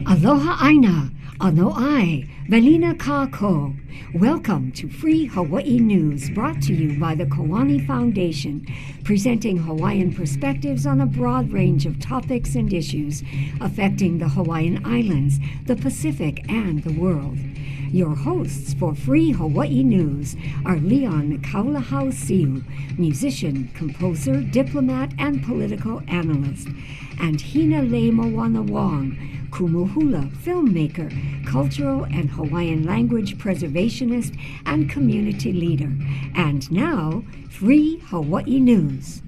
Aloha aina, ano ai, velina kako. Welcome to Free Hawaii News, brought to you by the Koani Foundation, presenting Hawaiian perspectives on a broad range of topics and issues affecting the Hawaiian Islands, the Pacific, and the world. Your hosts for Free Hawaii News are Leon Kaulahau-Siu, musician, composer, diplomat, and political analyst, and Hinaleimoana Wong, Kumu hula filmmaker, cultural and Hawaiian language preservationist, and community leader. And now, Free Hawaii News.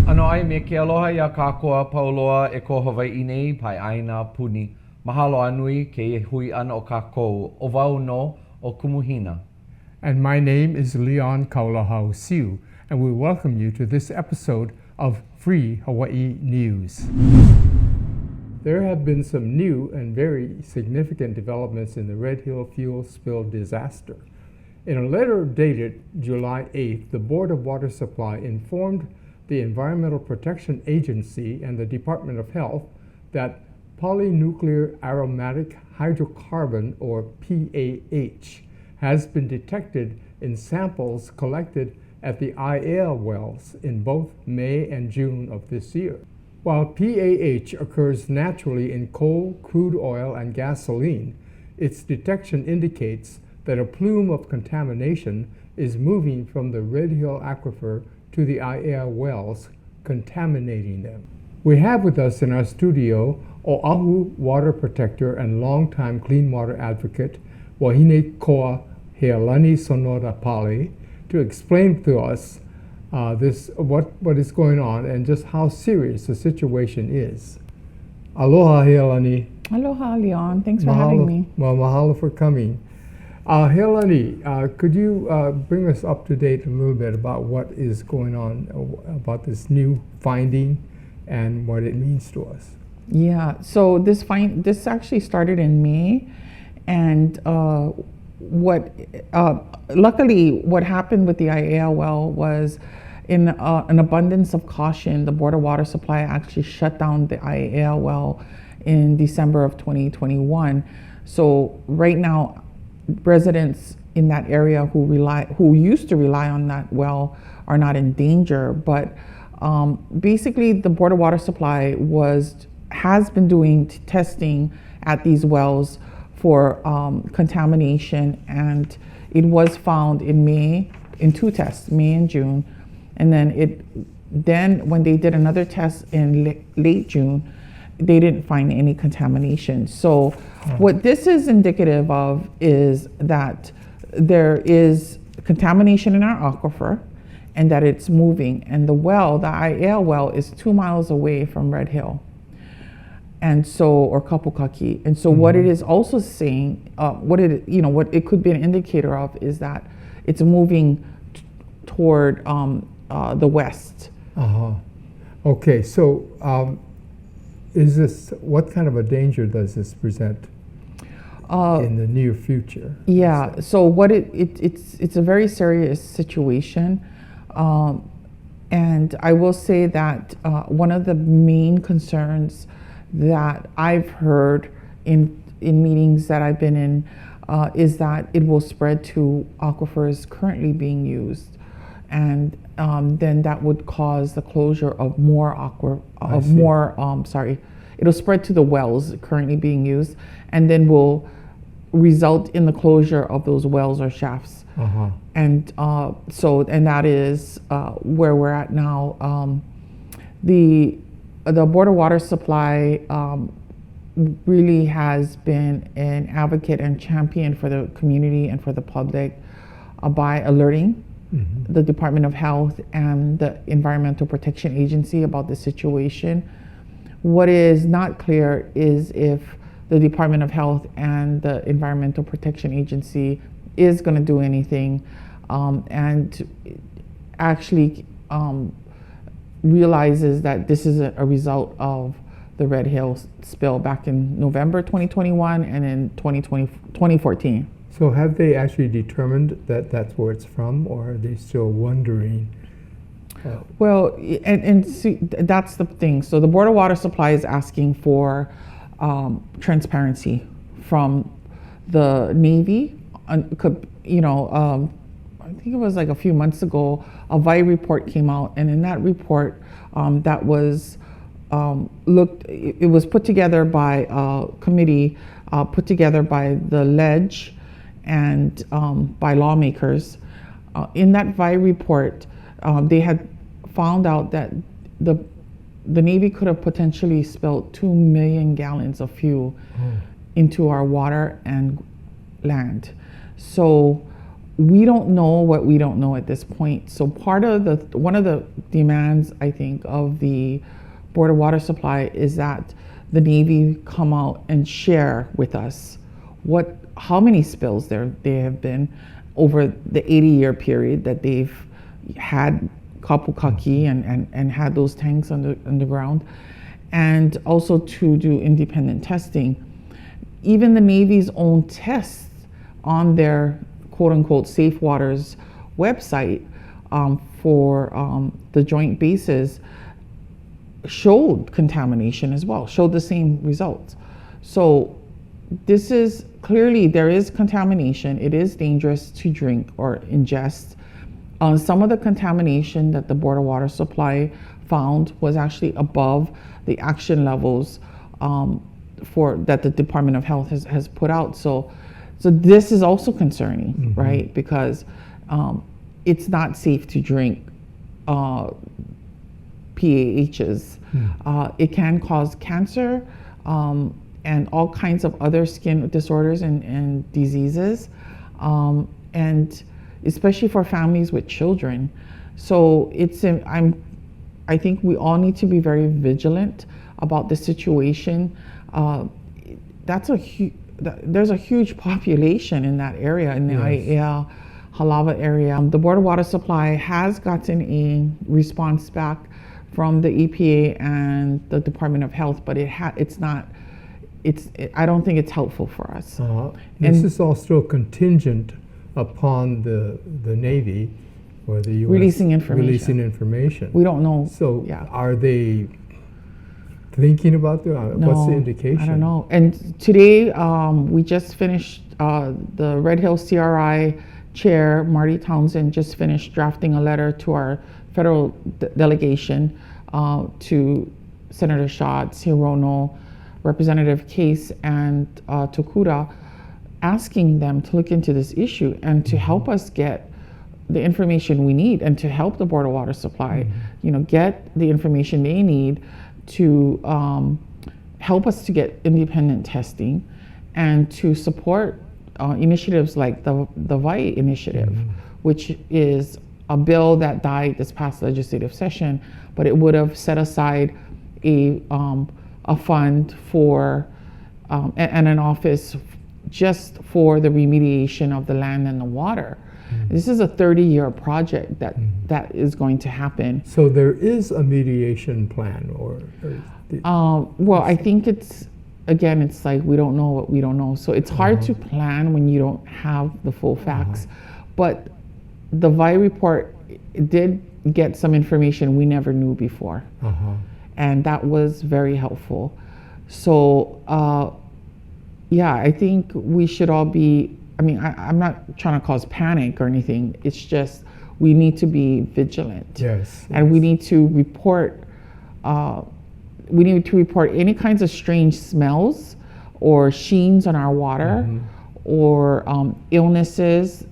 Ano ai me ke aloha ia kākoa pauloa e ko Hawaii nei pai aina puni. Mahalo anui ke hui ana o kākou o wau no o Kumuhina. And my name is Leon Kaulahau-Siu, and we welcome you to this episode of Free Hawaii News. There have been some new and very significant developments in the Red Hill fuel spill disaster. In a letter dated July 8th, the Board of Water Supply informed the Environmental Protection Agency and the Department of Health that polynuclear aromatic hydrocarbon, or PAH, has been detected in samples collected at the IAL wells in both May and June of this year. While PAH occurs naturally in coal, crude oil, and gasoline, its detection indicates that a plume of contamination is moving from the Red Hill aquifer to the IAL wells, contaminating them. We have with us in our studio Oahu water protector and longtime clean water advocate Wahine Koa Healani Sonora Pali to explain to us what is going on and just how serious the situation is. Aloha, Healani. Aloha, Leon. Thanks for having me. Well, mahalo for coming. Healani, could you bring us up to date a little bit about what is going on, about this new finding and what it means to us? Yeah, so this actually started in May, and luckily what happened with the IAL well was, in an abundance of caution, the Board of Water Supply actually shut down the IAL well in December of 2021. So right now, residents in that area who used to rely on that well are not in danger. But basically, the Board of Water Supply has been doing testing at these wells for contamination, and it was found in May in two tests, May and June, and then when they did another test in late June, they didn't find any contamination. So what this is indicative of is that there is contamination in our aquifer and that it's moving, and the IAL well is 2 miles away from Red Hill, and so, or Kapukaki. And so what it is also saying, what it could be an indicator of is that it's moving toward the west. Okay, so what kind of a danger does this present in the near future? Yeah, so it's a very serious situation. And I will say that one of the main concerns that I've heard in meetings that I've been in is that it will spread to aquifers currently being used, and then that would cause the closure of it'll spread to the wells currently being used, and then will result in the closure of those wells or shafts. And that is where we're at now. The Board of Water Supply really has been an advocate and champion for the community and for the public by alerting the Department of Health and the Environmental Protection Agency about the situation. What is not clear is if the Department of Health and the Environmental Protection Agency is going to do anything and actually realizes that this is a result of the Red Hill spill back in November 2021 and in 2014. So have they actually determined that that's where it's from, or are they still wondering? Well, and see, that's the thing. So the Board of Water Supply is asking for transparency from the Navy. You know, I think it was like a few months ago, a Hawaii report came out, and in that report, that was it was put together by a committee put together by the Ledge and by lawmakers. In that Hawaii report, they had found out that the Navy could have potentially spilled 2 million gallons of fuel into our water and land. So we don't know what we don't know at this point. So one of the demands, I think, of the Board of Water Supply is that the Navy come out and share with us how many spills there have been over the 80-year period that they've had kapukaki and had those tanks underground, and also to do independent testing. Even the Navy's own tests on their quote-unquote Safe Waters website for the joint bases showed contamination as well, showed the same results. So this is clearly, there is contamination. It is dangerous to drink or ingest. Some of the contamination that the Board of Water Supply found was actually above the action levels that the Department of Health has put out. So this is also concerning, right? Because it's not safe to drink PAHs. It can cause cancer and all kinds of other skin disorders and diseases, and especially for families with children. So I think we all need to be very vigilant about the situation. There's a huge population in that area, in the Aiea, Halawa area. The Board of Water Supply has gotten a response back from the EPA and the Department of Health, but I don't think it's helpful for us. This is all still contingent upon the Navy or the U.S. releasing information. We don't know. So are they thinking about that? What's the indication? I don't know. And today we just finished, the Red Hill CRI chair, Marty Townsend, just finished drafting a letter to our federal delegation, to Senator Schatz, Hirono, Representative Case, and Tokuda, asking them to look into this issue and to help us get the information we need, and to help the Board of Water Supply, get the information they need to help us to get independent testing, and to support initiatives like the Hawaii Initiative, which is a bill that died this past legislative session, but it would have set aside a fund for and an office just for the remediation of the land and the water. This is a 30-year project that is going to happen. So there is a mediation plan, well, I think it's like we don't know what we don't know. So it's hard to plan when you don't have the full facts. But the Hawaii report did get some information we never knew before. And that was very helpful. So, I think we should all be, I'm not trying to cause panic or anything. It's just we need to be vigilant. And we need to report any kinds of strange smells or sheens on our water, or illnesses.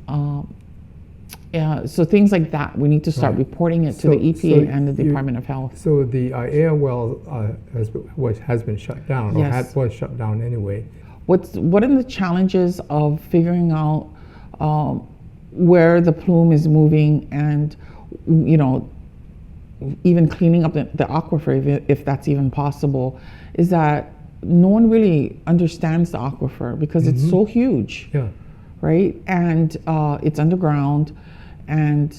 So things like that, we need to start reporting it to the EPA and the Department of Health. So the Aiea well has been shut down, or was shut down anyway. What are the challenges of figuring out where the plume is moving, and even cleaning up the aquifer, if that's even possible, is that no one really understands the aquifer because it's so huge, right? And it's underground, and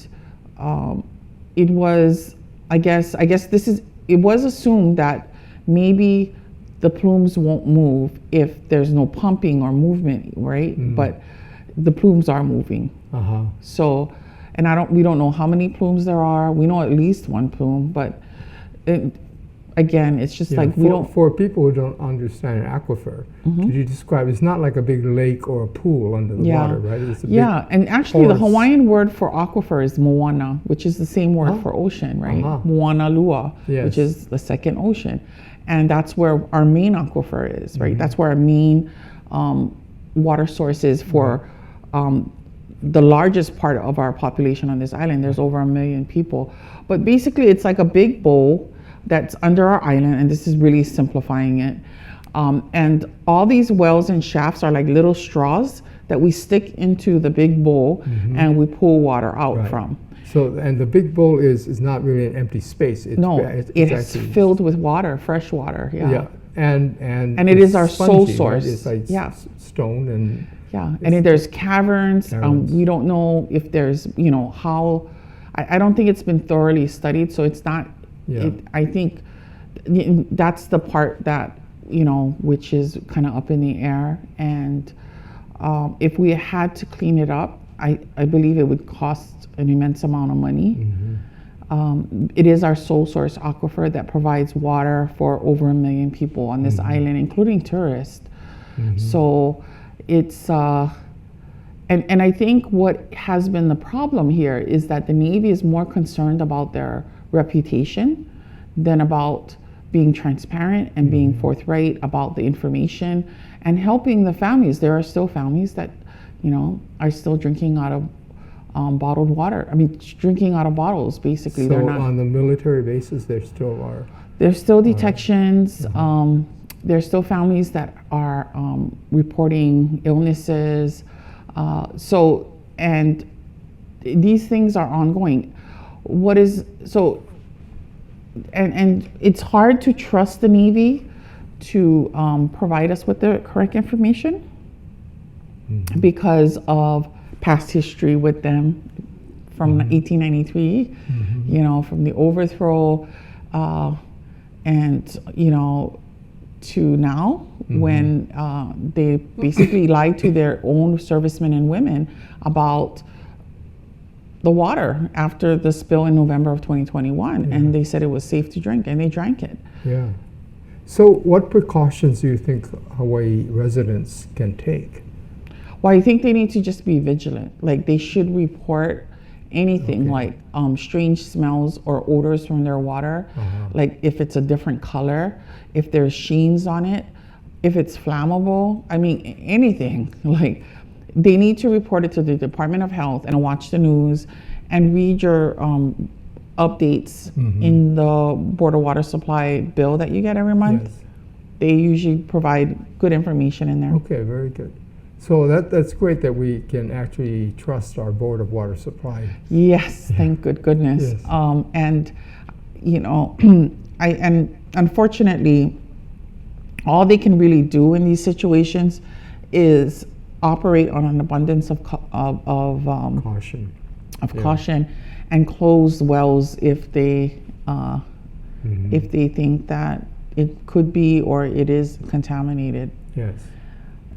it was, it was assumed that maybe the plumes won't move if there's no pumping or movement, right? But the plumes are moving. So, and we don't know how many plumes there are. We know at least one plume, but again, it's just Yeah, like we don't. For people who don't understand an aquifer, could you describe? It's not like a big lake or a pool under the water, right? It's a big And actually, the porous- Hawaiian word for aquifer is moana, which is the same word for ocean, right? Moana lua, Yes. which is the second ocean, and that's where our main aquifer is, right? That's where our main water source is for the largest part of our population on this island. There's over 1 million people, but basically, it's like a big bowl that's under our island, and this is really simplifying it. And all these wells and shafts are like little straws that we stick into the big bowl and we pull water out from. So, and the big bowl is not really an empty space. It's, It is filled with water, fresh water. Yeah, and it is our sole spongy, source. Right? It's like stone and and there's caverns. We don't know if there's, how. I don't think it's been thoroughly studied, so it's not. I think that's the part that which is kind of up in the air. And if we had to clean it up, I believe it would cost an immense amount of money. It is our sole source aquifer that provides water for over 1 million people on this island, including tourists. So it's and I think what has been the problem here is that the Navy is more concerned about their reputation than about being transparent and being forthright about the information and helping the families. There are still families that are still drinking out of bottled water. I mean, drinking out of bottles, basically. So they're not on the military bases, there still are. There's still detections. There's still families that are reporting illnesses. And these things are ongoing. And it's hard to trust the Navy to provide us with the correct information because of past history with them from 1893, from the overthrow, and to now when they basically lied to their own servicemen and women about the water after the spill in November of 2021, and they said it was safe to drink, and they drank it. Yeah. So what precautions do you think Hawaii residents can take? Well, I think they need to just be vigilant. Like, they should report anything like strange smells or odors from their water, like if it's a different color, if there's sheens on it, if it's flammable, I mean, anything. Like, they need to report it to the Department of Health and watch the news and read your updates in the Board of Water Supply bill that you get every month. Yes. They usually provide good information in there. Okay, very good. So that's great that we can actually trust our Board of Water Supply. Yes, thank goodness. Yes. And unfortunately, all they can really do in these situations is operate on an abundance of Caution. caution and close wells if they think that it could be or it is contaminated. Yes.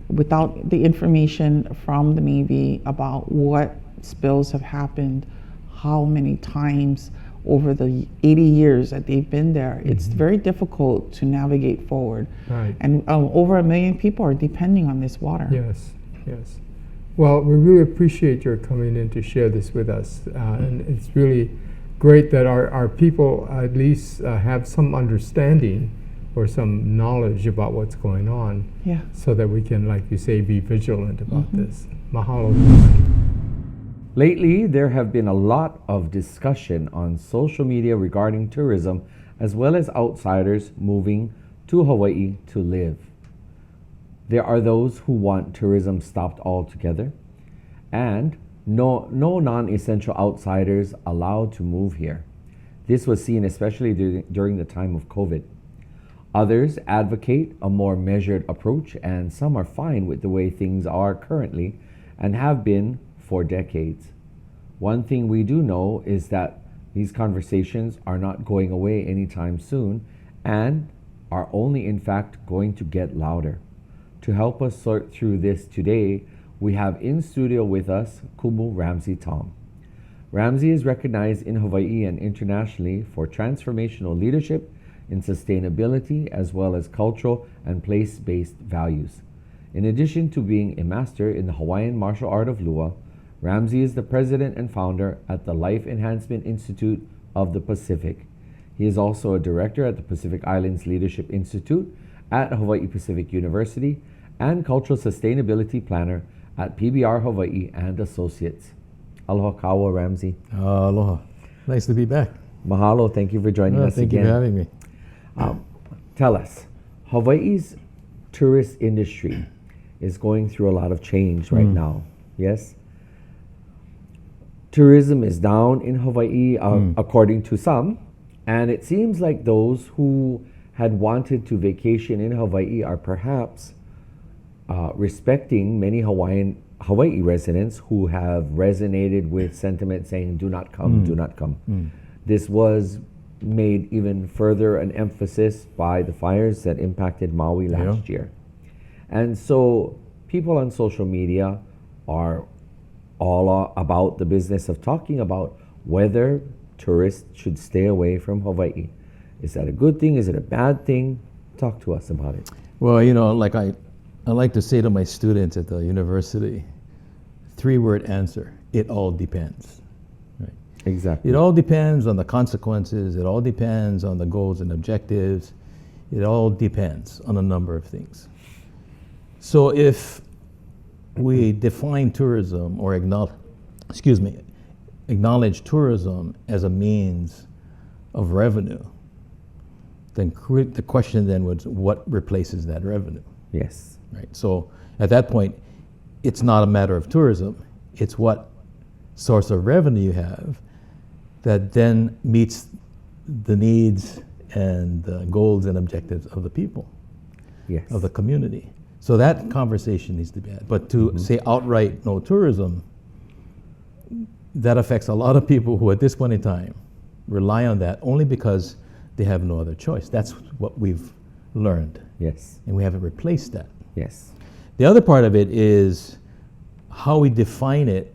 Without the information from the Navy about what spills have happened, how many times over the 80 years that they've been there, it's very difficult to navigate forward. Right. And over 1 million people are depending on this water. Yes, yes. Well, we really appreciate your coming in to share this with us. And it's really great that our people at least have some understanding or some knowledge about what's going on, so that we can, like you say, be vigilant about this. Mahalo. Lately, there have been a lot of discussion on social media regarding tourism, as well as outsiders moving to Hawaii to live. There are those who want tourism stopped altogether, and no non-essential outsiders allowed to move here. This was seen especially during the time of COVID. Others advocate a more measured approach, and some are fine with the way things are currently and have been for decades. One thing we do know is that these conversations are not going away anytime soon and are only in fact going to get louder. To help us sort through this today, we have in studio with us Kumu Ramsey Tom. Ramsey is recognized in Hawaii and internationally for transformational leadership, in sustainability as well as cultural and place-based values. In addition to being a master in the Hawaiian martial art of lua, Ramsey is the president and founder at the Life Enhancement Institute of the Pacific. He is also a director at the Pacific Islands Leadership Institute at Hawaii Pacific University and cultural sustainability planner at PBR Hawaii and Associates. Aloha kaua, Ramsey. Aloha. Nice to be back. Mahalo. Thank you for joining us Thank again. you for having me. Tell us, Hawaii's tourist industry is going through a lot of change right now. Yes? Tourism is down in Hawaii, according to some, and it seems like those who had wanted to vacation in Hawaii are perhaps respecting many Hawaii residents who have resonated with sentiment saying, do not come, do not come. This was made even further an emphasis by the fires that impacted Maui last year. And so people on social media are all about the business of talking about whether tourists should stay away from Hawaii. Is that a good thing? Is it a bad thing? Talk to us about it. Well, you know, like I like to say to my students at the university, 3-word answer: it all depends. Right? Exactly. It all depends on the consequences. It all depends on the goals and objectives. It all depends on a number of things. So if we define tourism or acknowledge tourism as a means of revenue, then the question then was, what replaces that revenue? Yes. Right. So at that point, it's not a matter of tourism. It's what source of revenue you have that then meets the needs and the goals and objectives of the people, of the community. So that conversation needs to be had. But to say outright no tourism, that affects a lot of people who at this point in time rely on that only because they have no other choice. That's what we've learned. Yes. And we haven't replaced that. Yes. The other part of it is how we define it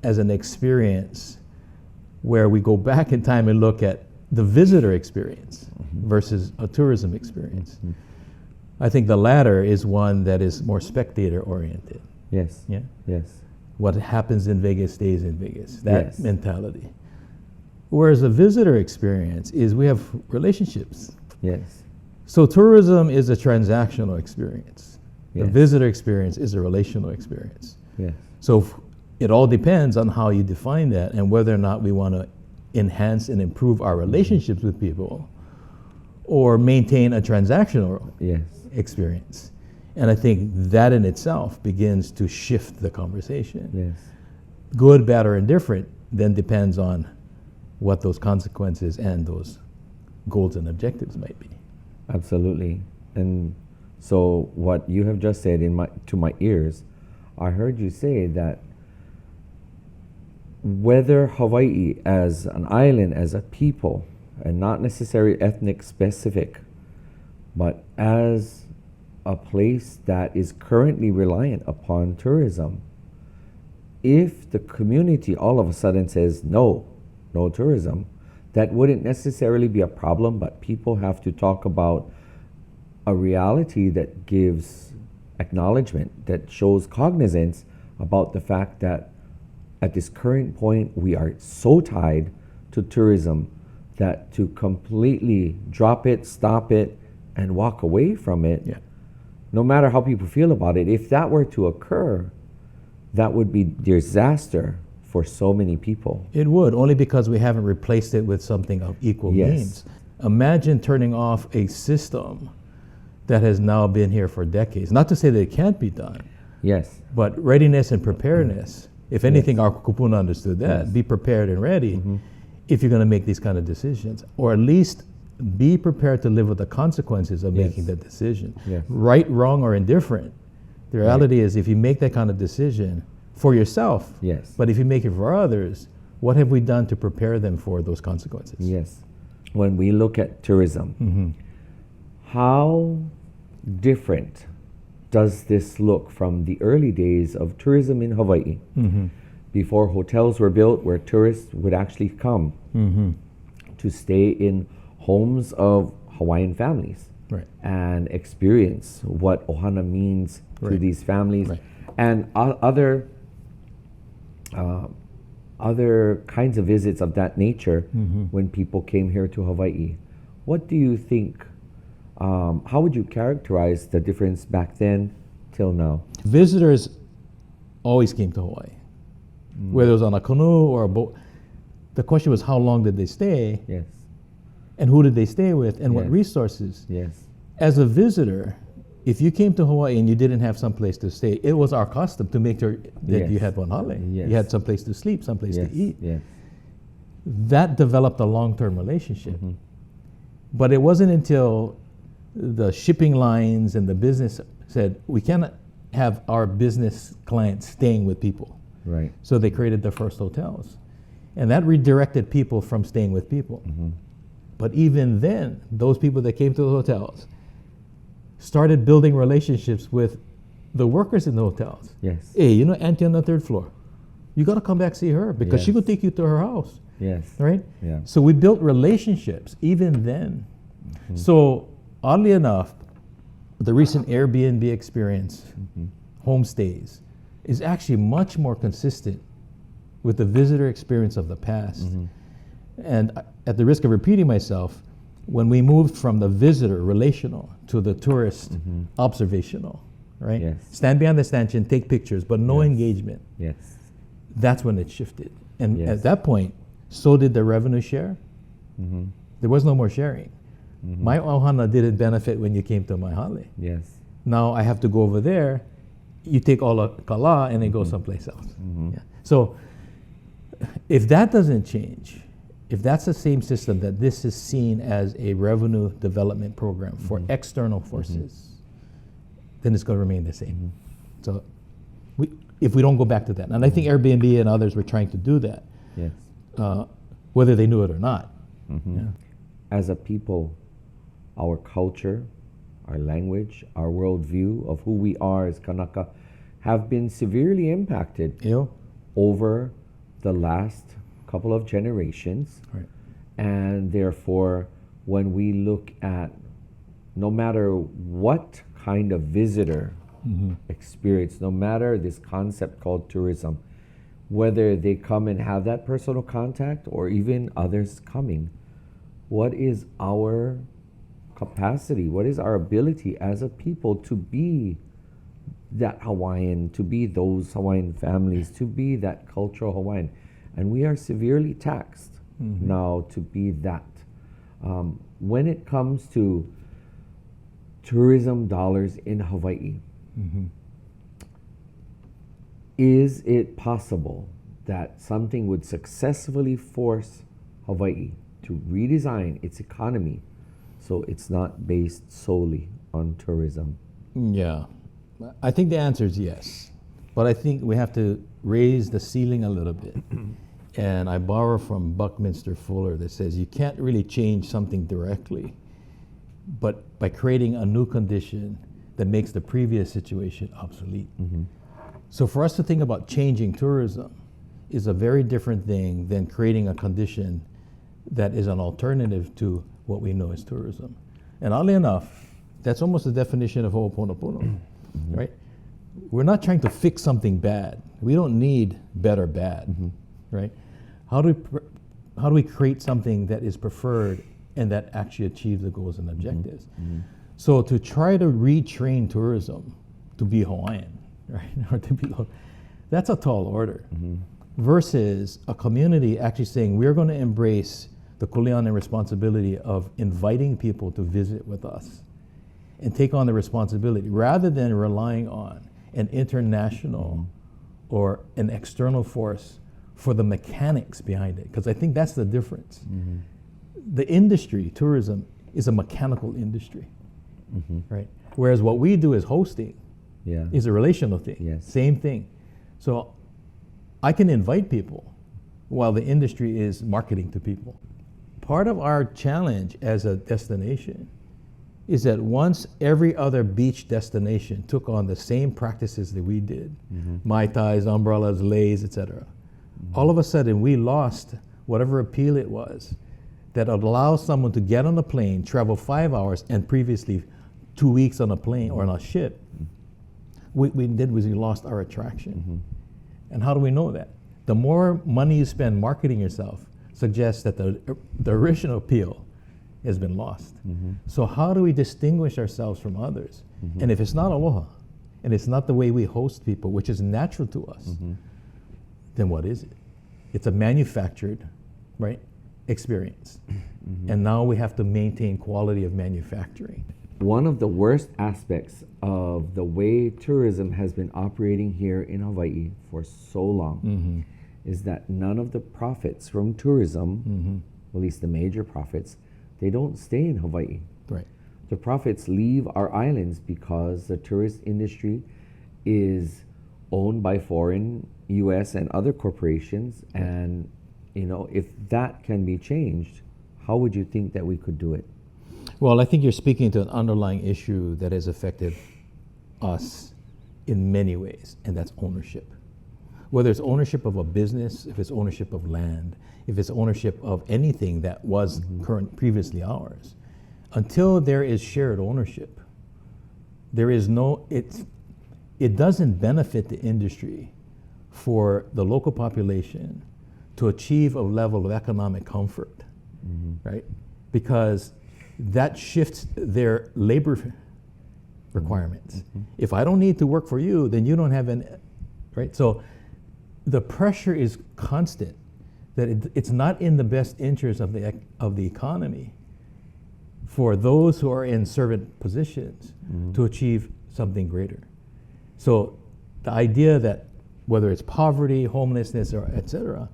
as an experience where we go back in time and look at the visitor experience versus a tourism experience. I think the latter is one that is more spectator oriented. Yes. Yeah. Yes. What happens in Vegas stays in Vegas. That mentality. Whereas the visitor experience is we have relationships. Yes. So tourism is a transactional experience. Yes. The visitor experience is a relational experience. Yes. So it all depends on how you define that and whether or not we want to enhance and improve our relationships with people or maintain a transactional experience. And I think that in itself begins to shift the conversation. Yes. Good, bad, or indifferent then depends on what those consequences and those goals and objectives might be. Absolutely. And so what you have just said to my ears, I heard you say that whether Hawaii as an island, as a people, and not necessarily ethnic specific, but as a place that is currently reliant upon tourism, if the community all of a sudden says no tourism, that wouldn't necessarily be a problem, but people have to talk about a reality that gives acknowledgement, that shows cognizance about the fact that at this current point we are so tied to tourism that to completely drop it, stop it, and walk away from it, no matter how people feel about it, if that were to occur, that would be disaster for so many people. It would, only because we haven't replaced it with something of equal means. Imagine turning off a system that has now been here for decades. Not to say that it can't be done. Yes. But readiness and preparedness. If anything, our kupuna understood that. Be prepared and ready if you're going to make these kind of decisions. Or at least be prepared to live with the consequences of making that decision. Right, wrong, or indifferent. The reality is if you make that kind of decision for yourself, but if you make it for others, what have we done to prepare them for those consequences? Yes. When we look at tourism, how different does this look from the early days of tourism in Hawaii, before hotels were built where tourists would actually come to stay in homes of Hawaiian families Right. and experience what ohana means to Right. these families Right. and other kinds of visits of that nature when people came here to Hawaii. What do you think? How would you characterize the difference back then till now? Visitors always came to Hawaii, whether it was on a canoe or a boat. The question was, how long did they stay, Yes, and who did they stay with, and what Yes. resources? yes, As a visitor, if you came to Hawaii and you didn't have some place to stay, it was our custom to make sure that Yes. you had one holiday. Yes. You had some place to sleep, some place yes, to eat. yes. That developed a long-term relationship. But it wasn't until the shipping lines and the business said, we cannot have our business clients staying with people. Right. So they created the first hotels. And that redirected people from staying with people. But even then, those people that came to the hotels started building relationships with the workers in the hotels. Yes. Hey, you know Auntie on the third floor? You got to come back see her because she Yes. could take you to her house, Yes. right? Yeah. So we built relationships even then. So oddly enough, the recent Airbnb experience, homestays, is actually much more consistent with the visitor experience of the past. And at the risk of repeating myself, when we moved from the visitor relational to the tourist observational, right? Yes. Stand behind the stanchion, take pictures, but no Yes. engagement. Yes. That's when it shifted. And Yes. at that point, so did the revenue share. There was no more sharing. My ohana didn't benefit when you came to my hale. Yes. Now I have to go over there. You take all the kala and then go someplace else. Yeah. So if that doesn't change, if that's the same system that this is seen as a revenue development program for external forces, then it's going to remain the same. So if we don't go back to that, and I think Airbnb and others were trying to do that, Yes. whether they knew it or not. Yeah. As a people, our culture, our language, our worldview of who we are as Kanaka have been severely impacted You know? over the last couple of generations. Right. And therefore, when we look at no matter what kind of visitor experience, no matter this concept called tourism, whether they come and have that personal contact or even others coming, what is our capacity? What is our ability as a people to be that Hawaiian, to be those Hawaiian families, to be that cultural Hawaiian? And we are severely taxed now to be that. When it comes to tourism dollars in Hawaii, is it possible that something would successfully force Hawaii to redesign its economy so it's not based solely on tourism? Yeah, I think the answer is yes. But I think we have to raise the ceiling a little bit. And I borrow from Buckminster Fuller that says you can't really change something directly, but by creating a new condition that makes the previous situation obsolete. So for us to think about changing tourism is a very different thing than creating a condition that is an alternative to what we know as tourism. And oddly enough, that's almost the definition of Ho'oponopono, right? We're not trying to fix something bad. We don't need better bad, right? How do we create something that is preferred and that actually achieves the goals and objectives? So to try to retrain tourism to be Hawaiian, right, or to be that's a tall order. Versus a community actually saying we're going to embrace the kuleana responsibility of inviting people to visit with us and take on the responsibility rather than relying on an international or an external force for the mechanics behind it. Because I think that's the difference. The industry, tourism, is a mechanical industry, right? Whereas what we do is hosting Yeah. is a relational thing. Yes. Same thing. So I can invite people while the industry is marketing to people. Part of our challenge as a destination is that once every other beach destination took on the same practices that we did, Mai Tais, umbrellas, leis, etc., all of a sudden we lost whatever appeal it was that allows someone to get on a plane, travel 5 hours, and previously 2 weeks on a plane or on a ship, what we did was we lost our attraction. And how do we know that? The more money you spend marketing yourself suggests that the original appeal has been lost. So how do we distinguish ourselves from others? And if it's not aloha, and it's not the way we host people, which is natural to us, then what is it? It's a manufactured, right, experience. And now we have to maintain quality of manufacturing. One of the worst aspects of the way tourism has been operating here in Hawaii for so long is that none of the profits from tourism, at least the major profits, they don't stay in Hawaii. Right. The profits leave our islands because the tourist industry is owned by foreign US and other corporations, and you know, if that can be changed, how would you think that we could do it? Well, I think you're speaking to an underlying issue that has affected us in many ways, and that's ownership. Whether it's ownership of a business, if it's ownership of land, if it's ownership of anything that was previously ours, until there is shared ownership, there is no, it doesn't benefit the industry for the local population to achieve a level of economic comfort, right? Because that shifts their labor requirements. If I don't need to work for you, then you don't have any, right? So the pressure is constant that it's not in the best interest of the economy for those who are in servant positions to achieve something greater. So the idea that whether it's poverty, homelessness, or et cetera,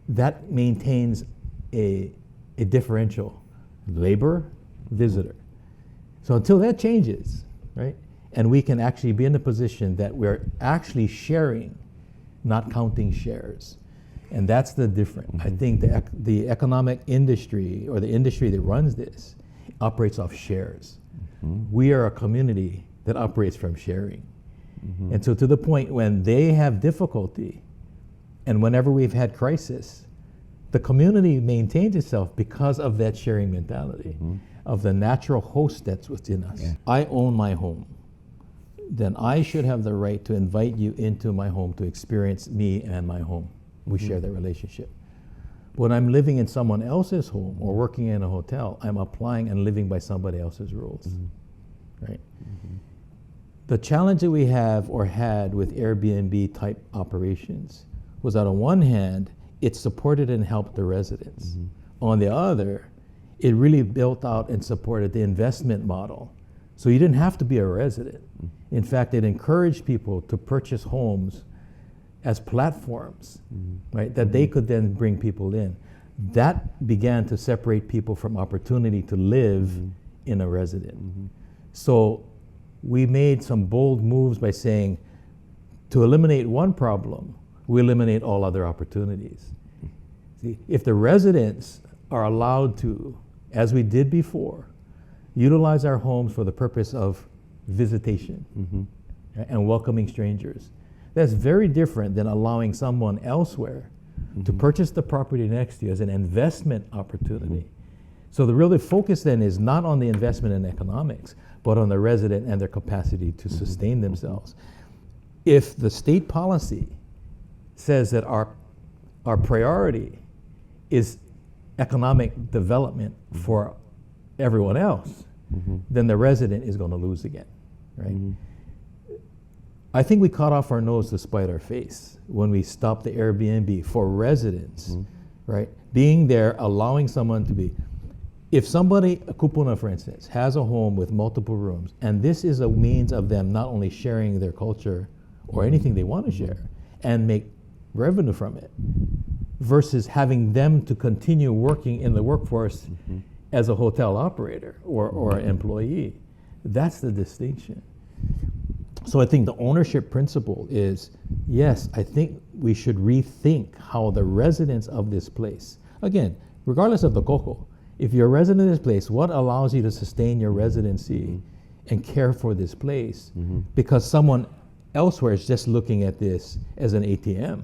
that maintains a differential, labor, visitor. So until that changes, right, and we can actually be in a position that we're actually sharing, not counting shares, and that's the difference. I think the economic industry, or the industry that runs this, operates off shares. We are a community that operates from sharing. And so to the point when they have difficulty, and whenever we've had crisis, the community maintains itself because of that sharing mentality, of the natural host that's within us. I own my home. Then I should have the right to invite you into my home to experience me and my home. We share that relationship. When I'm living in someone else's home or working in a hotel, I'm applying and living by somebody else's rules, right? The challenge that we have or had with Airbnb type operations was that on one hand, it supported and helped the residents. On the other, it really built out and supported the investment model. So you didn't have to be a resident. In fact, it encouraged people to purchase homes as platforms, right, that they could then bring people in. That began to separate people from opportunity to live in a resident. So we made some bold moves by saying, to eliminate one problem, we eliminate all other opportunities. See, if the residents are allowed to, as we did before, utilize our homes for the purpose of visitation and welcoming strangers, that's very different than allowing someone elsewhere to purchase the property next to you as an investment opportunity. So the real focus then is not on the investment in economics, but on the resident and their capacity to sustain themselves. If the state policy says that our priority is economic development for everyone else, then the resident is going to lose again, right? I think we cut off our nose to spite our face when we stopped the Airbnb for residents, right? Being there, allowing someone to be. If somebody, a kupuna for instance, has a home with multiple rooms, and this is a means of them not only sharing their culture or anything they want to share and make revenue from it, versus having them to continue working in the workforce as a hotel operator or an employee, that's the distinction. So I think the ownership principle is, yes, I think we should rethink how the residents of this place, again, regardless of the koko, if you're a resident of this place, what allows you to sustain your residency and care for this place? Because someone elsewhere is just looking at this as an ATM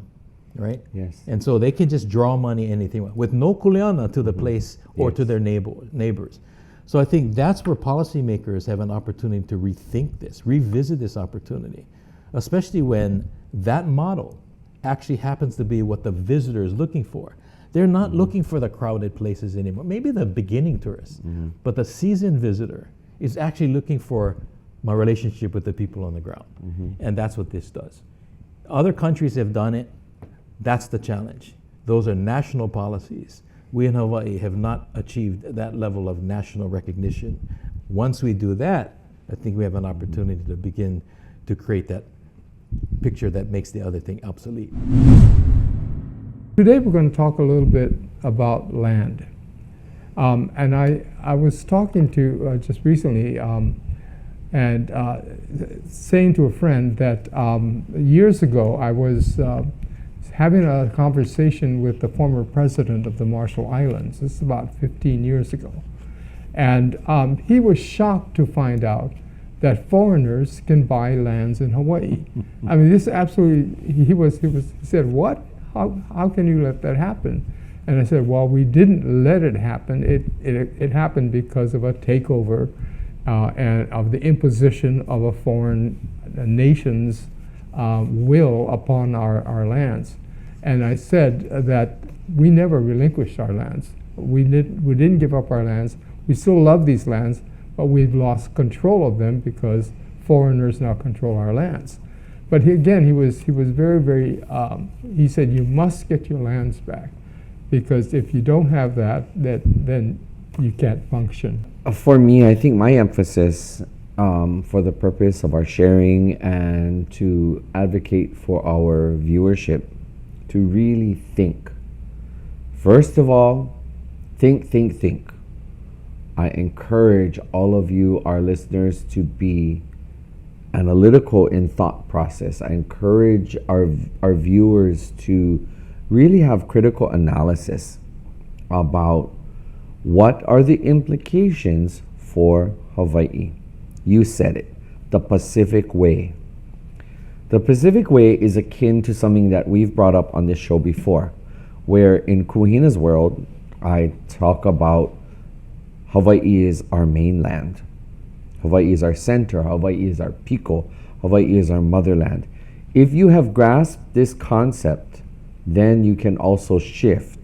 right? Yes. And so they can just draw money anything with no kuleana to the place or to their neighbors. So I think that's where policymakers have an opportunity to rethink this, revisit this opportunity, especially when that model actually happens to be what the visitor is looking for. They're not looking for the crowded places anymore. Maybe the beginning tourist, but the seasoned visitor is actually looking for my relationship with the people on the ground. And that's what this does. Other countries have done it. That's the challenge. Those are national policies. We in Hawaii have not achieved that level of national recognition. Once we do that, I think we have an opportunity to begin to create that picture that makes the other thing obsolete. Today we're going to talk a little bit about land. And I was talking to just recently and saying to a friend that years ago I was having a conversation with the former president of the Marshall Islands. This is about 15 years ago. And he was shocked to find out that foreigners can buy lands in Hawaii. I mean, this absolutely, he said, what? How can you let that happen? And I said, well, we didn't let it happen. It happened because of a takeover and of the imposition of a foreign nation's will upon our lands. And I said that we never relinquished our lands. We didn't give up our lands. We still love these lands, but we've lost control of them because foreigners now control our lands. But he was very, very, he said, you must get your lands back, because if you don't have that, then you can't function. For me, I think my emphasis for the purpose of our sharing and to advocate for our viewership, to really think. First of all, think. I encourage all of you, our listeners, to be analytical in thought process. I encourage our viewers to really have critical analysis about what are the implications for Hawaii. You said it, the Pacific Way. The Pacific Way is akin to something that we've brought up on this show before, where in Kuhina's world, I talk about Hawaii is our mainland. Hawaii is our center. Hawaii is our piko. Hawaii is our motherland. If you have grasped this concept, then you can also shift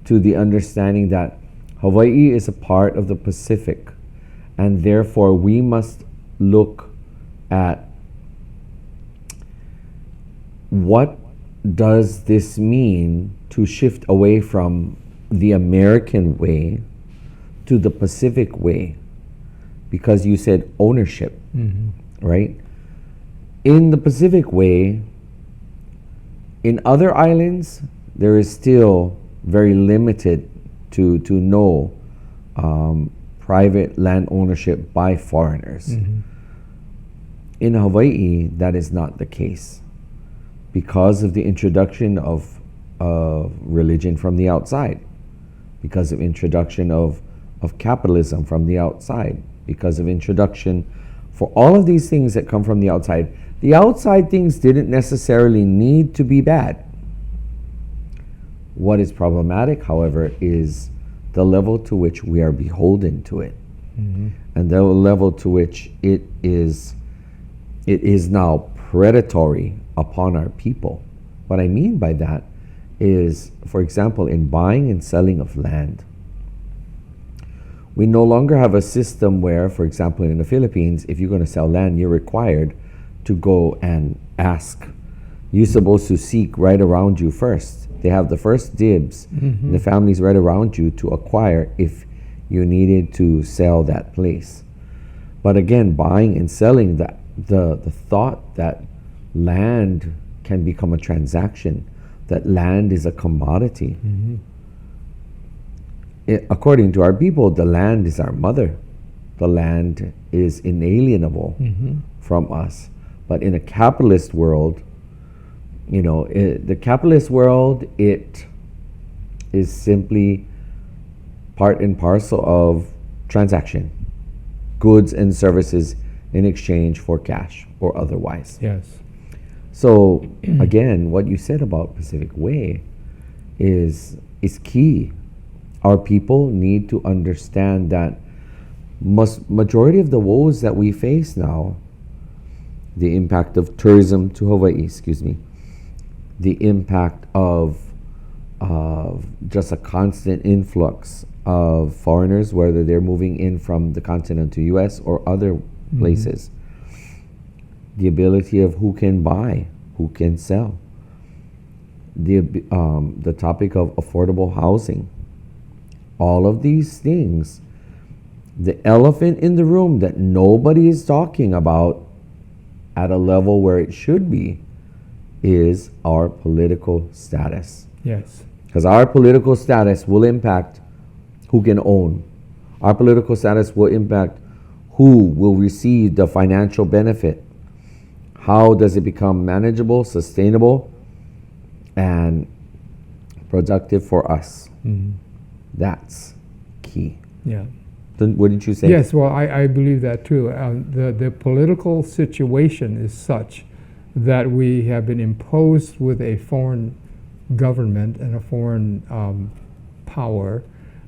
to the understanding that Hawaii is a part of the Pacific, and therefore we must look at what does this mean to shift away from the American way to the Pacific way, because you said ownership, right? In the Pacific way, in other islands, there is still very limited to no private land ownership by foreigners. In Hawaii, that is not the case because of the introduction of religion from the outside, because of introduction of capitalism from the outside, because of introduction for all of these things that come from the outside. The outside things didn't necessarily need to be bad. What is problematic, however, is the level to which we are beholden to it, and the level to which it is now predatory upon our people. What I mean by that is, for example, in buying and selling of land, we no longer have a system where, for example, in the Philippines, if you're going to sell land, you're required to go and ask. You're supposed to seek right around you first. They have the first dibs, and the families right around you to acquire if you needed to sell that place. But again, buying and selling, the thought that land can become a transaction, that land is a commodity. According to our people, the land is our mother. The land is inalienable from us. But in a capitalist world, the capitalist world, it is simply part and parcel of transaction, goods and services in exchange for cash or otherwise. Yes. So again, what you said about Pacific Way is key. Our people need to understand that majority of the woes that we face now, the impact of tourism to Hawaii, the impact of just a constant influx of foreigners, whether they're moving in from the continent to U.S. or other places, the ability of who can buy, who can sell, the topic of affordable housing, all of these things, the elephant in the room that nobody is talking about at a level where it should be is our political status. Yes. Because our political status will impact who can own. Our political status will impact who will receive the financial benefit. How does it become manageable, sustainable, and productive for us? That's key. Yeah. What did you say? Yes, well, I believe that too. The political situation is such that we have been imposed with a foreign government and a foreign power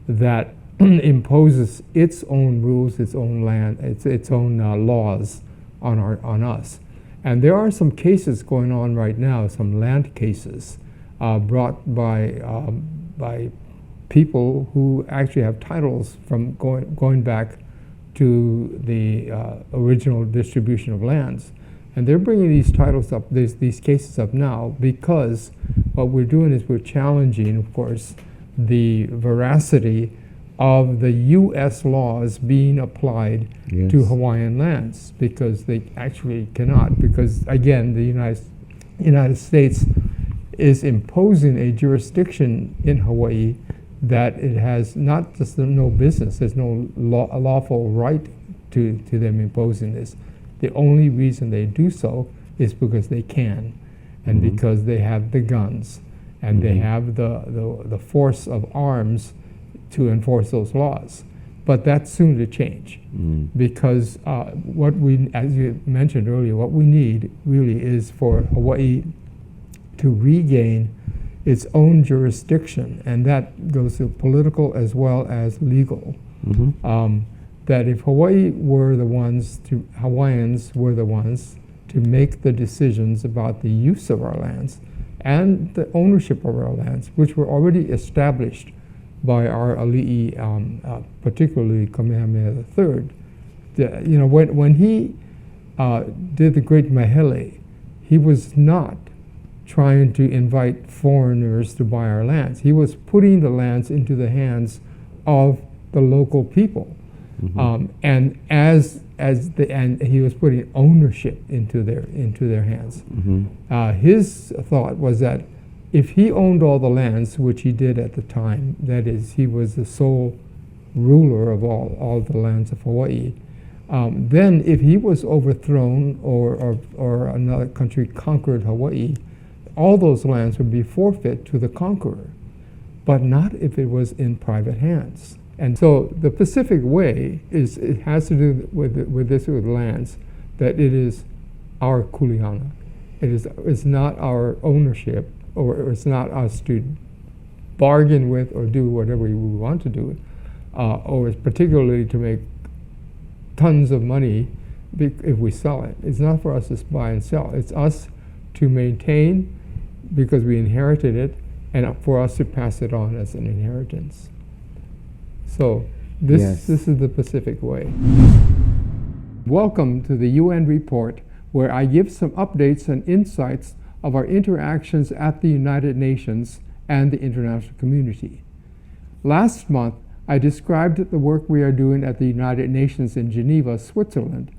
that imposes its own rules, its own land, its own laws on us. And there are some cases going on right now, some land cases brought by people who actually have titles from going back to the original distribution of lands. And they're bringing these titles up, these cases up now, because what we're doing is we're challenging, of course, the veracity of the U.S. laws being applied to Hawaiian lands, because they actually cannot, because again, the United States is imposing a jurisdiction in Hawaii that it has not just no business, there's no lawful right to them imposing this. The only reason they do so is because they can, and because they have the guns, and they have the force of arms to enforce those laws. But that's soon to change, because what we, as you mentioned earlier, what we need really is for Hawaii to regain its own jurisdiction, and that goes to political as well as legal. That if Hawaiians were the ones to make the decisions about the use of our lands and the ownership of our lands, which were already established by our ali'i, particularly Kamehameha III. When he did the Great Mahele, he was not trying to invite foreigners to buy our lands. He was putting the lands into the hands of the local people. And he was putting ownership into their hands. His thought was that if he owned all the lands, which he did at the time, that is, he was the sole ruler of all the lands of Hawaii, then if he was overthrown or another country conquered Hawaii, all those lands would be forfeit to the conqueror, but not if it was in private hands. And so the Pacific Way it has to do with lands, that it is our kuleana. It's not our ownership, or it's not us to bargain with or do whatever we want to do, or it's particularly to make tons of money if we sell it. It's not for us to buy and sell. It's us to maintain because we inherited it, and for us to pass it on as an inheritance. So this is the Pacific Way. Welcome to the UN report, where I give some updates and insights of our interactions at the United Nations and the international community. Last month, I described the work we are doing at the United Nations in Geneva, Switzerland,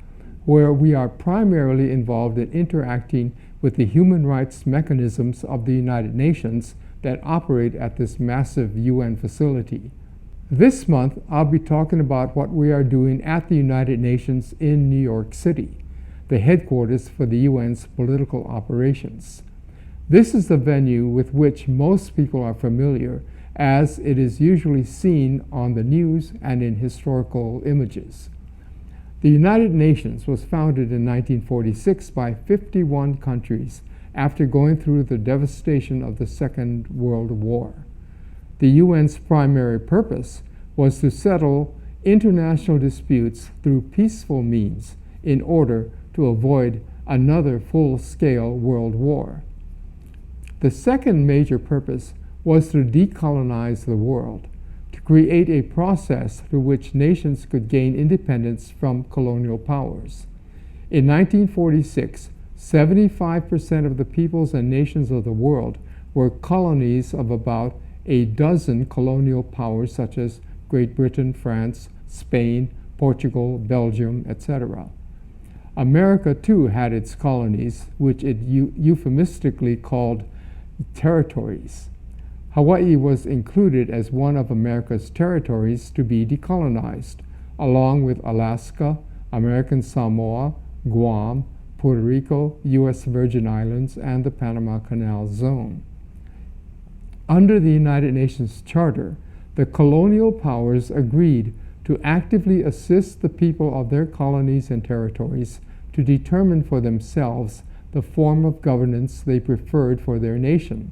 where we are primarily involved in interacting with the human rights mechanisms of the United Nations that operate at this massive UN facility. This month, I'll be talking about what we are doing at the United Nations in New York City, the headquarters for the UN's political operations. This is the venue with which most people are familiar, as it is usually seen on the news and in historical images. The United Nations was founded in 1946 by 51 countries after going through the devastation of the Second World War. The UN's primary purpose was to settle international disputes through peaceful means in order to avoid another full-scale world war. The second major purpose was to decolonize the world, to create a process through which nations could gain independence from colonial powers. In 1946, 75% of the peoples and nations of the world were colonies of about a dozen colonial powers such as Great Britain, France, Spain, Portugal, Belgium, etc. America too had its colonies, which it euphemistically called territories. Hawaii was included as one of America's territories to be decolonized, along with Alaska, American Samoa, Guam, Puerto Rico, U.S. Virgin Islands, and the Panama Canal Zone. Under the United Nations Charter, the colonial powers agreed to actively assist the people of their colonies and territories to determine for themselves the form of governance they preferred for their nation.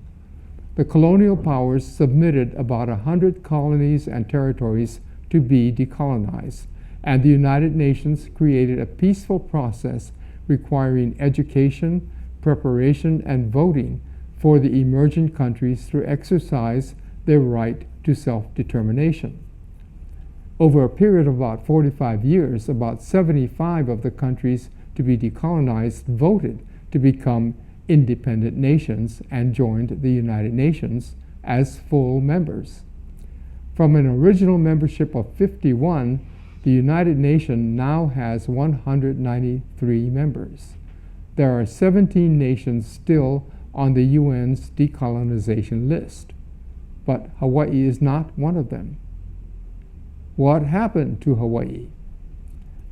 The colonial powers submitted about 100 colonies and territories to be decolonized, and the United Nations created a peaceful process requiring education, preparation, and voting for the emergent countries to exercise their right to self-determination. Over a period of about 45 years, about 75 of the countries to be decolonized voted to become independent nations and joined the United Nations as full members. From an original membership of 51, the United Nations now has 193 members. There are 17 nations still on the UN's decolonization list, but Hawaii is not one of them. What happened to Hawaii?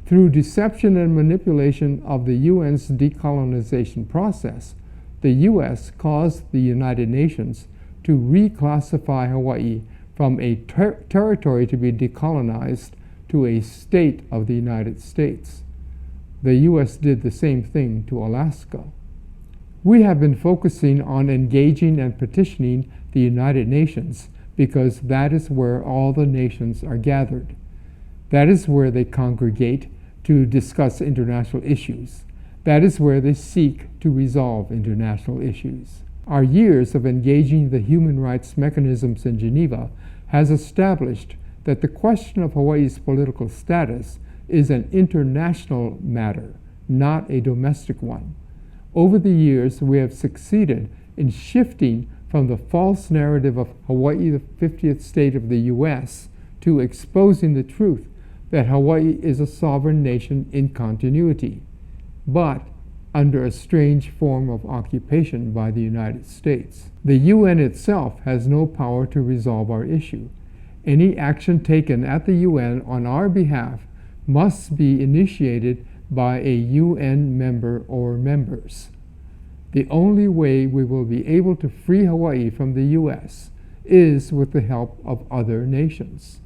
Through deception and manipulation of the UN's decolonization process, the U.S. caused the United Nations to reclassify Hawaii from a territory to be decolonized to a state of the United States. The U.S. did the same thing to Alaska. We have been focusing on engaging and petitioning the United Nations because that is where all the nations are gathered. That is where they congregate to discuss international issues. That is where they seek to resolve international issues. Our years of engaging the human rights mechanisms in Geneva has established that the question of Hawaii's political status is an international matter, not a domestic one. Over the years, we have succeeded in shifting from the false narrative of Hawaii, the 50th state of the U.S., to exposing the truth that Hawaii is a sovereign nation in continuity, but under a strange form of occupation by the United States. The UN itself has no power to resolve our issue. Any action taken at the UN on our behalf must be initiated by a UN member or members. The only way we will be able to free Hawaii from the U.S. is with the help of other nations.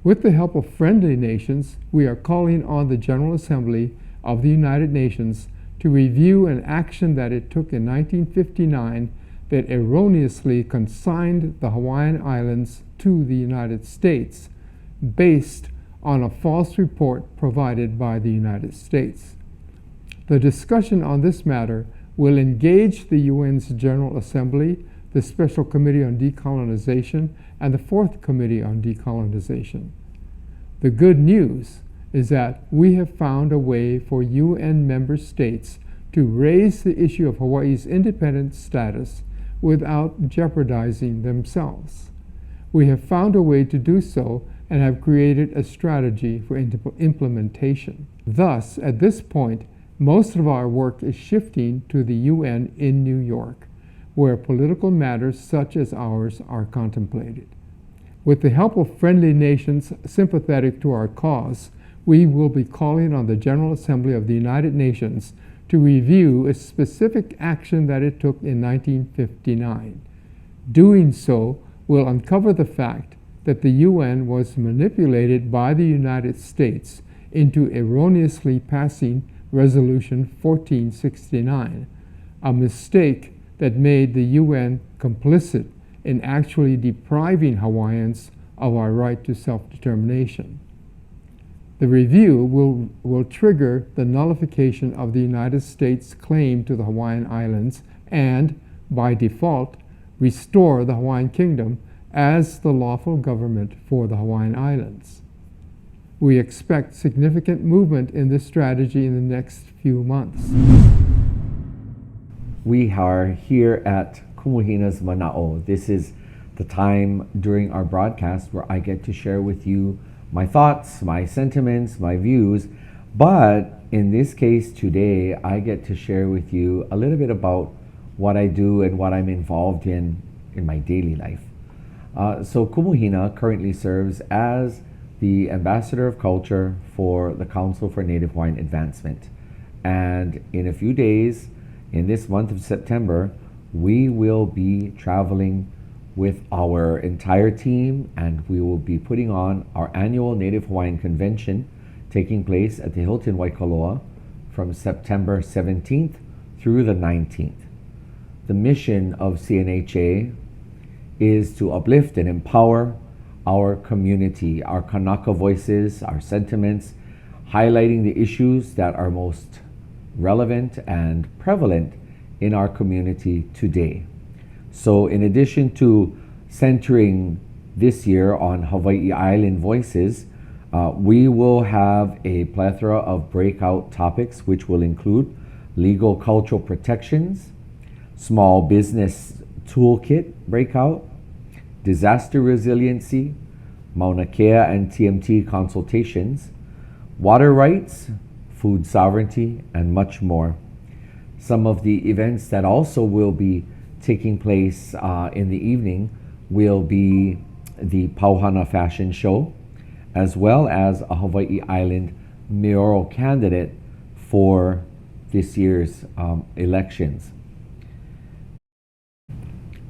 With the help of friendly nations, we are calling on the General Assembly of the United Nations to review an action that it took in 1959 that erroneously consigned the Hawaiian Islands to the United States based on a false report provided by the United States. The discussion on this matter will engage the UN's General Assembly, the Special Committee on Decolonization, and the Fourth Committee on Decolonization. The good news is that we have found a way for UN member states to raise the issue of Hawaii's independent status without jeopardizing themselves. We have found a way to do so and have created a strategy for implementation. Thus, at this point, most of our work is shifting to the UN in New York, where political matters such as ours are contemplated. With the help of friendly nations sympathetic to our cause, we will be calling on the General Assembly of the United Nations to review a specific action that it took in 1959. Doing so will uncover the fact that the UN was manipulated by the United States into erroneously passing Resolution 1469, a mistake that made the UN complicit in actually depriving Hawaiians of our right to self-determination. The review will trigger the nullification of the United States' claim to the Hawaiian Islands and, by default, restore the Hawaiian Kingdom as the lawful government for the Hawaiian Islands. We expect significant movement in this strategy in the next few months. We are here at Kumu Mana'o. This is the time during our broadcast where I get to share with you my thoughts, my sentiments, my views, but in this case today, I get to share with you a little bit about what I do and what I'm involved in my daily life. So Kumu currently serves as the Ambassador of Culture for the Council for Native Hawaiian Advancement. And in a few days, in this month of September, we will be traveling with our entire team, and we will be putting on our annual Native Hawaiian Convention taking place at the Hilton Waikoloa from September 17th through the 19th. The mission of CNHA is to uplift and empower our community, our Kanaka voices, our sentiments, highlighting the issues that are most relevant and prevalent in our community today. So in addition to centering this year on Hawaii Island voices, we will have a plethora of breakout topics which will include legal cultural protections, small business toolkit breakout, disaster resiliency, Mauna Kea and TMT consultations, water rights, food sovereignty, and much more. Some of the events that also will be taking place in the evening will be the Pauhana Fashion Show, as well as a Hawaii Island mayoral candidate for this year's elections.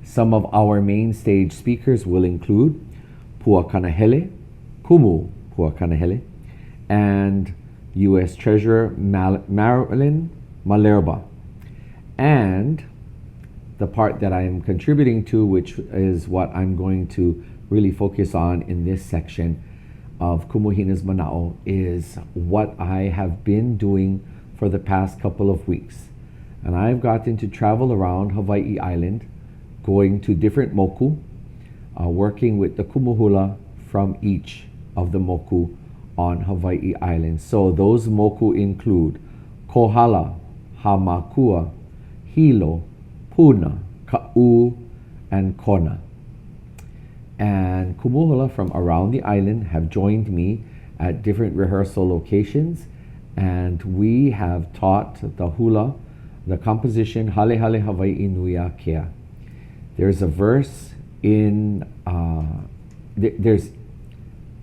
Some of our main stage speakers will include Puakanahele, Kumu Puakanahele, and U.S. Treasurer Marilyn Malerba. And the part that I'm contributing to, which is what I'm going to really focus on in this section of Kumu Mana'o, is what I have been doing for the past couple of weeks. And I've gotten to travel around Hawaii Island, going to different moku, working with the kumu hula from each of the moku on Hawaii Island. So those moku include Kohala, Hamakua, Hilo, Puna, Ka'u, and Kona. And kumu hula from around the island have joined me at different rehearsal locations, and we have taught the hula, the composition Hale Hale Hawaii Nuia Kea. There's a verse in, there's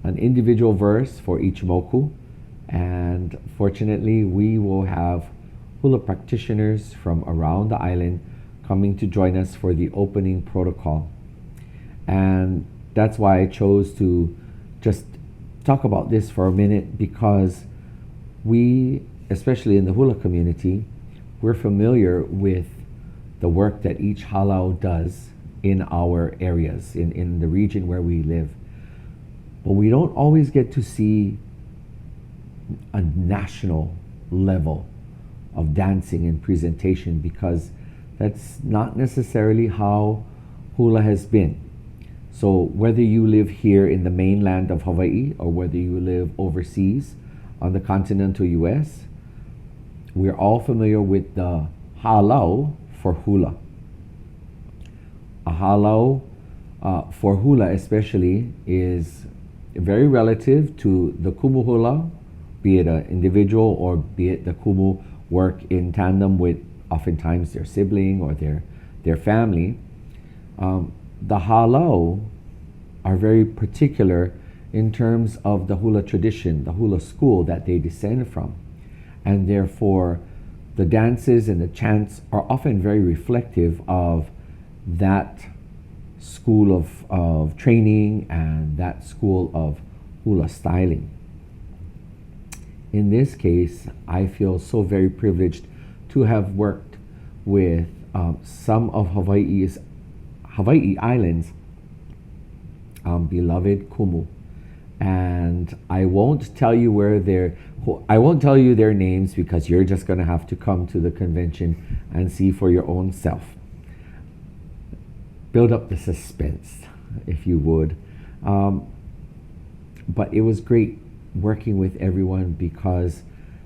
an individual verse for each moku, and fortunately we will have hula practitioners from around the island coming to join us for the opening protocol. And that's why I chose to just talk about this for a minute, because we, especially in the hula community, we're familiar with the work that each halau does in our areas, in the region where we live. But we don't always get to see a national level of dancing and presentation, because that's not necessarily how hula has been. So whether you live here in the mainland of Hawaii or whether you live overseas on the continental US, we're all familiar with the halau for hula. A halau for hula especially is very relative to the kumu hula, be it an individual or be it the kumu work in tandem with oftentimes their sibling or their family. The halau are very particular in terms of the hula tradition, the hula school that they descend from. And therefore, the dances and the chants are often very reflective of that school of training and that school of hula styling. In this case, I feel so very privileged to have worked with some of Hawaii Islands, beloved Kumu. And I won't tell you their names, because you're just going to have to come to the convention and see for your own self. Build up the suspense, if you would. But it was great working with everyone, because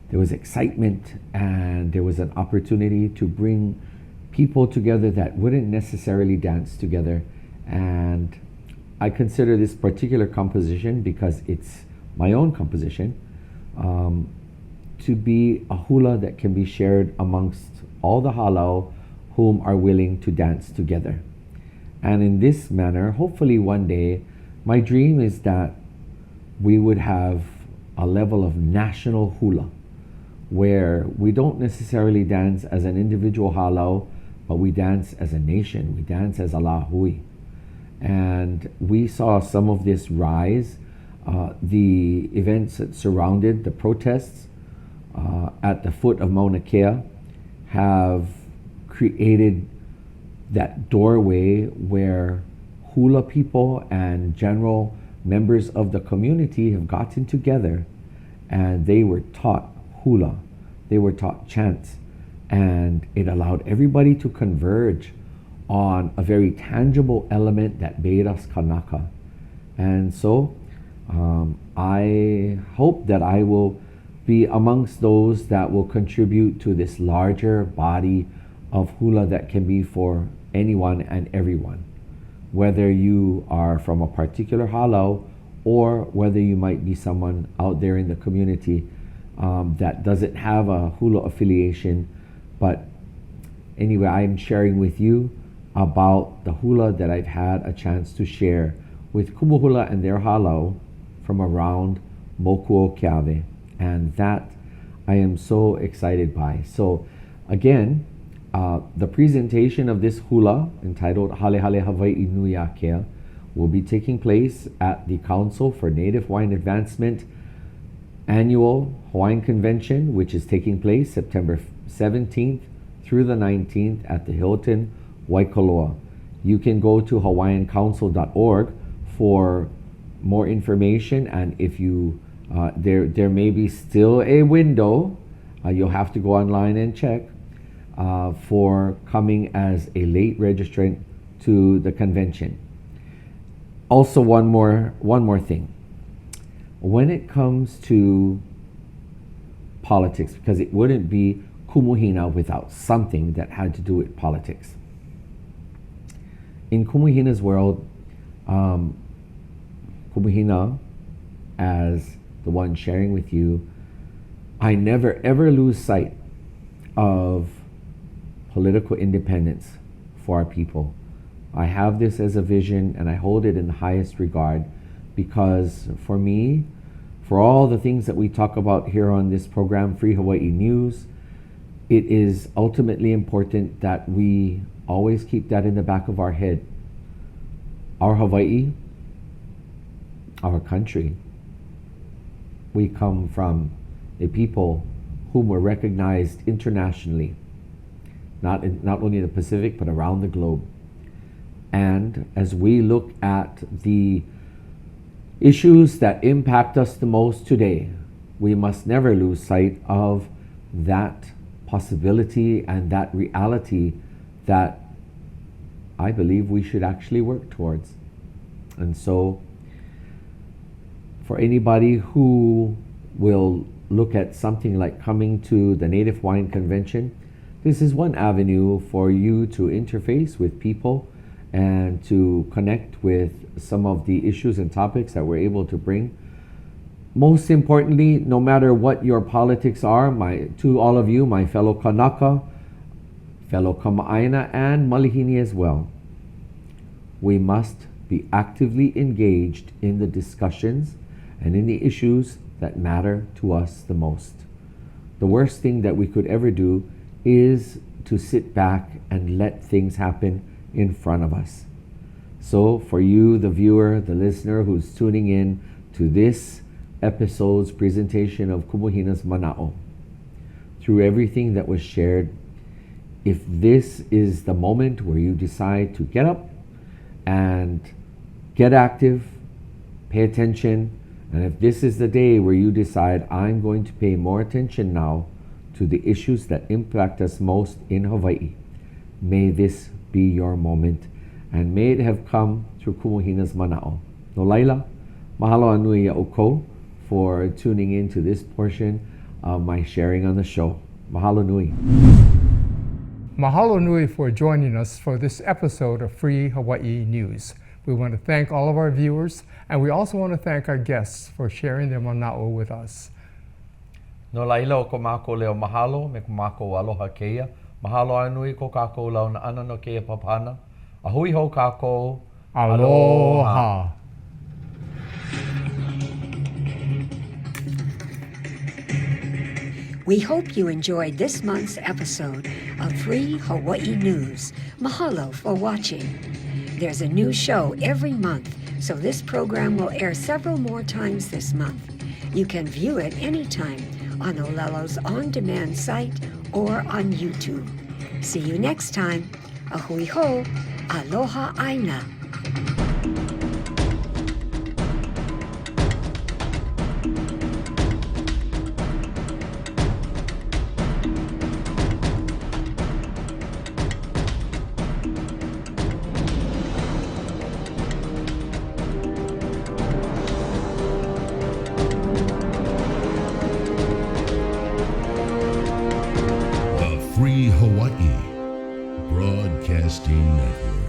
there was excitement and there was an opportunity to bring people together that wouldn't necessarily dance together. And I consider this particular composition, because it's my own composition, to be a hula that can be shared amongst all the halau whom are willing to dance together. And in this manner, hopefully one day, my dream is that we would have a level of national hula, where we don't necessarily dance as an individual halau, but we dance as a nation, we dance as a lahui. And we saw some of this rise. The events that surrounded the protests at the foot of Mauna Kea have created that doorway where hula people and general members of the community have gotten together, and they were taught hula, they were taught chants, and it allowed everybody to converge on a very tangible element that made us Kanaka. And so I hope that I will be amongst those that will contribute to this larger body of hula that can be for anyone and everyone, whether you are from a particular halau or whether you might be someone out there in the community that doesn't have a hula affiliation. But anyway, I'm sharing with you about the hula that I've had a chance to share with Kumu hula and their halau from around Mokuokeawe, and that I am so excited by. So again, the presentation of this hula, entitled Hale Hale Hawaii Nui Akea, will be taking place at the Council for Native Hawaiian Advancement Annual Hawaiian Convention, which is taking place September 17th through the 19th at the Hilton Waikoloa. You can go to hawaiiancouncil.org for more information, and if you there may be still a window, you'll have to go online and check for coming as a late registrant to the convention. Also, one more thing. When it comes to politics, because it wouldn't be Kumuhina without something that had to do with politics. In Kumuhina's world, Kumuhina, as the one sharing with you, I never ever lose sight of political independence for our people. I have this as a vision, and I hold it in the highest regard, because for me, for all the things that we talk about here on this program, Free Hawaii News, it is ultimately important that we always keep that in the back of our head. Our Hawaii, our country, we come from a people whom were recognized internationally, not only in the Pacific, but around the globe. And as we look at the issues that impact us the most today, we must never lose sight of that possibility and that reality that I believe we should actually work towards. And so, for anybody who will look at something like coming to the Native Hawaiian Convention, this is one avenue for you to interface with people and to connect with some of the issues and topics that we're able to bring. Most importantly, no matter what your politics are, to all of you, my fellow Kanaka, fellow Kama'aina, and Malihini as well, we must be actively engaged in the discussions and in the issues that matter to us the most. The worst thing that we could ever do is to sit back and let things happen in front of us. So for you, the viewer, the listener who's tuning in to this episode's presentation of Kumuhina's Mana'o, through everything that was shared, If this is the moment where you decide to get up and get active, pay attention, and if this is the day where you decide, I'm going to pay more attention now to the issues that impact us most in Hawaii, may this be your moment, and may it have come through Kumu Hina's mana'o. No laila, mahalo anui ya'uko for tuning in to this portion of my sharing on the show. Mahalo nui. Mahalo nui for joining us for this episode of Free Hawaii News. We want to thank all of our viewers, and we also want to thank our guests for sharing their mana'o with us. No laila o ko mākou leo mahalo me ko mākou aloha keia. Mahalo anui ko kākou lau na ana no keia papana. Ahui ho kākou. Aloha. We hope you enjoyed this month's episode of Free Hawaii News. Mahalo for watching. There's a new show every month, so this program will air several more times this month. You can view it anytime on Olelo's on-demand site or on YouTube. See you next time. Ahui ho, aloha aina. Free Hawaii Broadcasting Network.